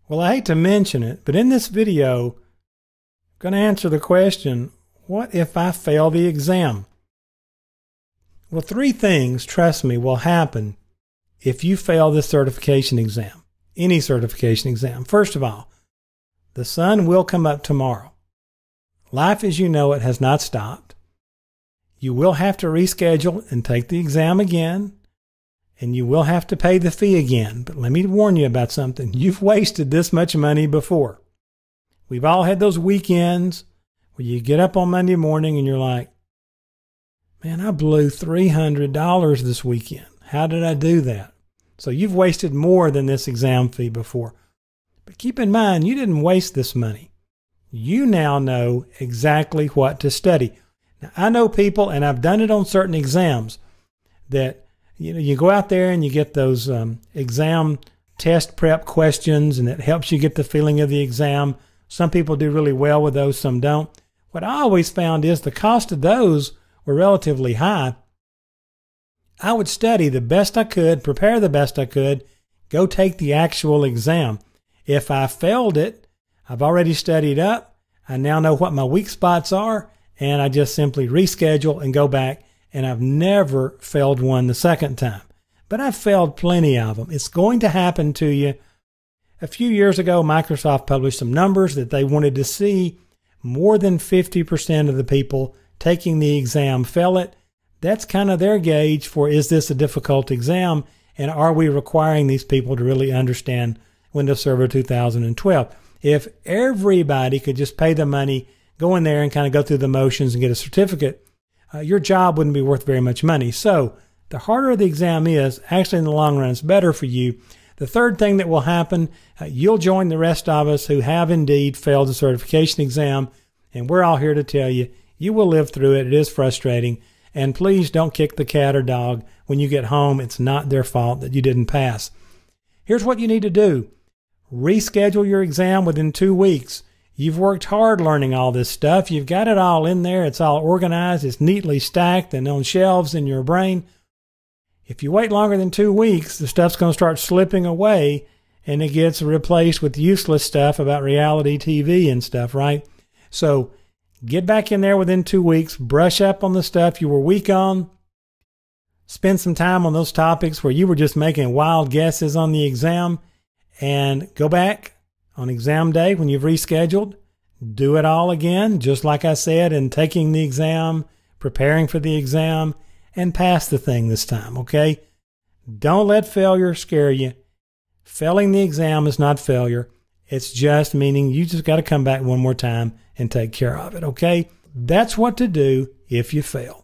Well, I hate to mention it, but in this video, I'm going to answer the question, what if I fail the exam? Well, three things, trust me, will happen if you fail this certification exam, any certification exam. First of all, the sun will come up tomorrow. Life as you know it has not stopped. You will have to reschedule and take the exam again, and you will have to pay the fee again. But let me warn you about something. You've wasted this much money before. We've all had those weekends where you get up on Monday morning and you're like, man, I blew $300 this weekend. How did I do that? So you've wasted more than this exam fee before. But keep in mind, you didn't waste this money. You now know exactly what to study. Now, I know people, and I've done it on certain exams, that you go out there and you get those exam test prep questions, and it helps you get the feeling of the exam. Some people do really well with those, some don't. What I always found is the cost of those were relatively high. I would study the best I could, prepare the best I could, go take the actual exam. If I failed it, I've already studied up. I now know what my weak spots are, and I just simply reschedule and go back, and I've never failed one the second time. But I've failed plenty of them. It's going to happen to you. A few years ago, Microsoft published some numbers that they wanted to see more than 50% of the people taking the exam fail it. That's kind of their gauge for, is this a difficult exam, and are we requiring these people to really understand Windows Server 2012? If everybody could just pay the money, go in there and kind of go through the motions and get a certificate, your job wouldn't be worth very much money. So the harder the exam is, actually in the long run, it's better for you. The third thing that will happen, you'll join the rest of us who have indeed failed the certification exam, and we're all here to tell you, you will live through it. It is frustrating. And please don't kick the cat or dog when you get home. It's not their fault that you didn't pass. Here's what you need to do. Reschedule your exam within 2 weeks. You've worked hard learning all this stuff. You've got it all in there. It's all organized. It's neatly stacked and on shelves in your brain. If you wait longer than 2 weeks, the stuff's going to start slipping away, and it gets replaced with useless stuff about reality TV and stuff, right? So get back in there within 2 weeks. Brush up on the stuff you were weak on. Spend some time on those topics where you were just making wild guesses on the exam. And go back on exam day when you've rescheduled. Do it all again, just like I said, in taking the exam, preparing for the exam, and pass the thing this time, okay? Don't let failure scare you. Failing the exam is not failure. It's just meaning you just got to come back one more time and take care of it, okay? That's what to do if you fail.